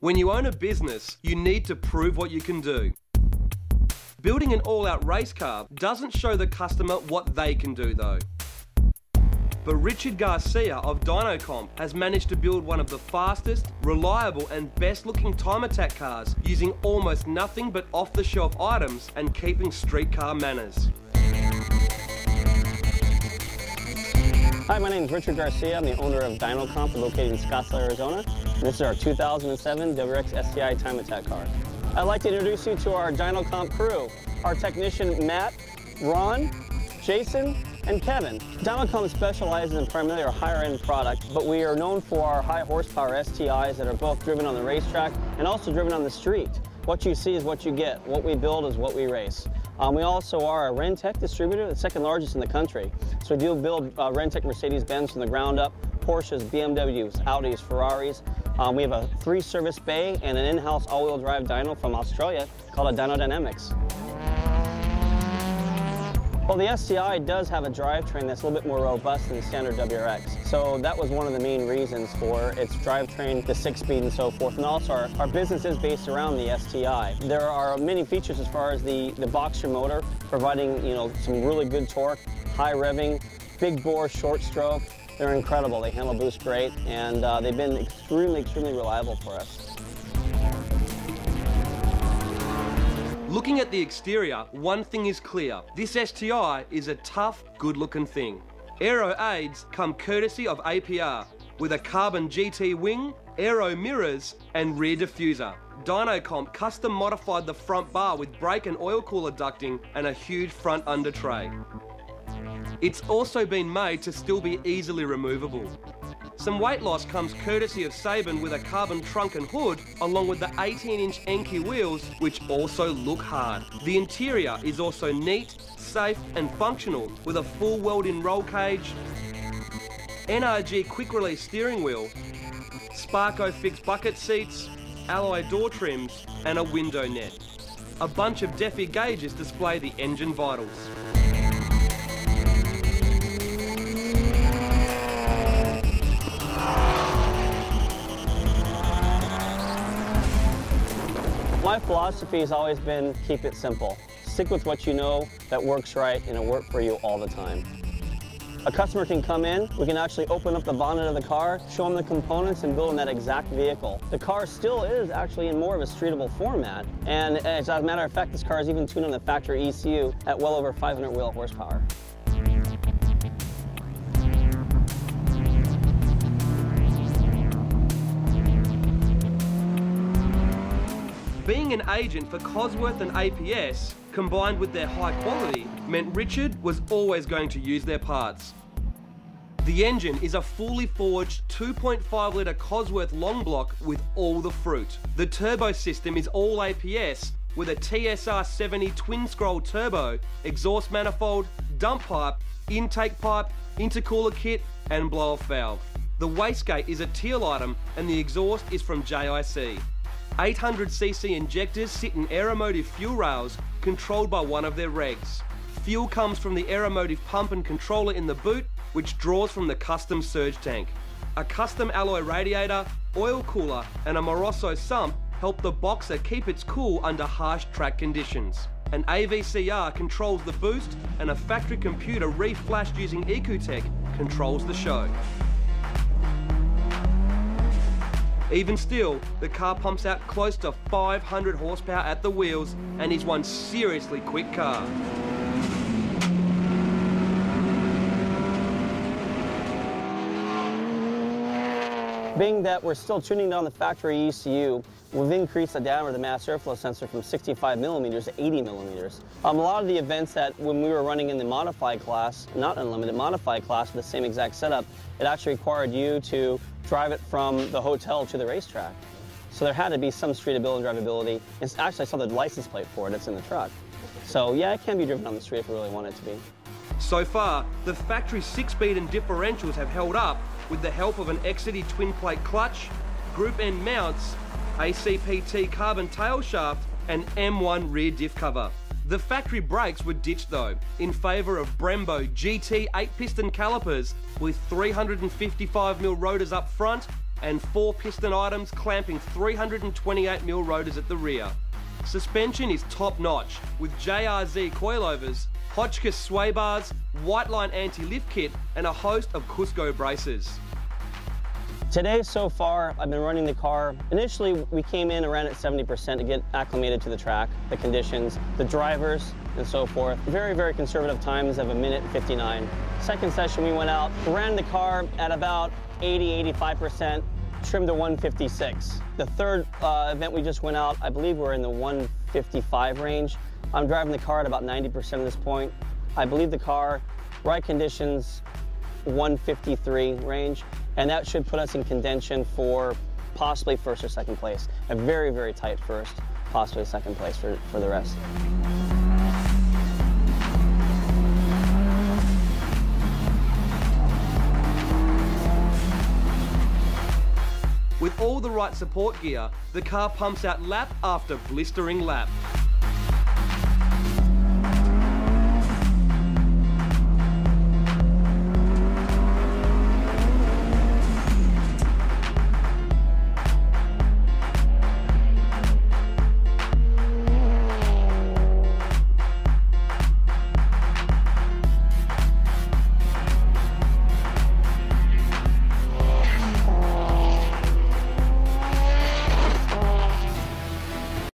When you own a business, you need to prove what you can do. Building an all-out race car doesn't show the customer what they can do though. But Richard Garcia of Dyno-Comp has managed to build one of the fastest, reliable and best looking time attack cars using almost nothing but off-the-shelf items and keeping street car manners. Hi, my name is Richard Garcia. I'm the owner of Dyno-Comp, located in Scottsdale, Arizona. And this is our 2007 WRX STI time attack car. I'd like to introduce you to our Dyno-Comp crew. Our technician Matt, Ron, Jason, and Kevin. Dyno-Comp specializes in primarily our higher-end product, but we are known for our high horsepower STIs that are both driven on the racetrack and also driven on the street. What you see is what you get. What we build is what we race. We also are a Rentec distributor, the second largest in the country. So we do build Rentec Mercedes-Benz from the ground up, Porsches, BMWs, Audis, Ferraris. We have a 3-service bay and an in-house all-wheel drive dyno from Australia called a Dyno Dynamics. Well, the STI does have a drivetrain that's a little bit more robust than the standard WRX. So that was one of the main reasons for its drivetrain, the 6-speed and so forth. And also our business is based around the STI. There are many features as far as the Boxer motor, providing some really good torque, high revving, big bore, short stroke. They're incredible. They handle boost great, and they've been extremely reliable for us. Looking at the exterior, one thing is clear. This STI is a tough, good-looking thing. Aero aids come courtesy of APR, with a carbon GT wing, aero mirrors, and rear diffuser. Dyno-Comp custom modified the front bar with brake and oil cooler ducting and a huge front under tray. It's also been made to still be easily removable. Some weight loss comes courtesy of Saban with a carbon trunk and hood, along with the 18-inch Enki wheels, which also look hard. The interior is also neat, safe and functional, with a full weld-in roll cage, NRG quick-release steering wheel, Sparco fixed bucket seats, alloy door trims and a window net. A bunch of Defi gauges display the engine vitals. My philosophy has always been keep it simple. Stick with what you know that works right, and it'll work for you all the time. A customer can come in, we can actually open up the bonnet of the car, show them the components, and build them that exact vehicle. The car still is actually in more of a streetable format, and as a matter of fact, this car is even tuned on the factory ECU at well over 500 wheel horsepower. Being an agent for Cosworth and APS, combined with their high quality, meant Richard was always going to use their parts. The engine is a fully forged 2.5 litre Cosworth long block with all the fruit. The turbo system is all APS with a TSR70 twin scroll turbo, exhaust manifold, dump pipe, intake pipe, intercooler kit and blow-off valve. The wastegate is a teal item and the exhaust is from JIC. 800cc injectors sit in Aeromotive fuel rails controlled by one of their regs. Fuel comes from the Aeromotive pump and controller in the boot, which draws from the custom surge tank. A custom alloy radiator, oil cooler and a Moroso sump help the Boxer keep its cool under harsh track conditions. An AVCR controls the boost and a factory computer reflashed using EcoTech controls the show. Even still, the car pumps out close to 500 horsepower at the wheels and is one seriously quick car. Being that we're still tuning down the factory ECU, we've increased the diameter of the mass airflow sensor from 65 millimeters to 80 millimeters. A lot of the events that when we were running in the modified class, not unlimited, modified class with the same exact setup, it actually required you to drive it from the hotel to the racetrack. So there had to be some streetability and drivability. It's actually I saw the license plate for it, it's in the truck. So yeah, it can be driven on the street if we really want it to be. So far, the factory 6-speed and differentials have held up with the help of an Exidy twin plate clutch, group end mounts, ACPT carbon tail shaft and M1 rear diff cover. The factory brakes were ditched though, in favour of Brembo GT 8-piston calipers with 355mm rotors up front, and 4 piston items clamping 328mm rotors at the rear. Suspension is top notch with JRZ coilovers, Hotchkiss sway bars, white line anti-lift kit and a host of Cusco braces. Today, so far, I've been running the car. Initially, we came in around at 70% to get acclimated to the track, the conditions, the drivers, and so forth. Very, very conservative times of 1:59. Second session, we went out, ran the car at about 80–85%, trimmed to 156. The third event we just went out, I believe we're in the 155 range. I'm driving the car at about 90% at this point. I believe the car, right conditions, 153 range, and that should put us in contention for possibly first or second place. A very, very tight first, possibly second place for the rest. With all the right support gear, the car pumps out lap after blistering lap.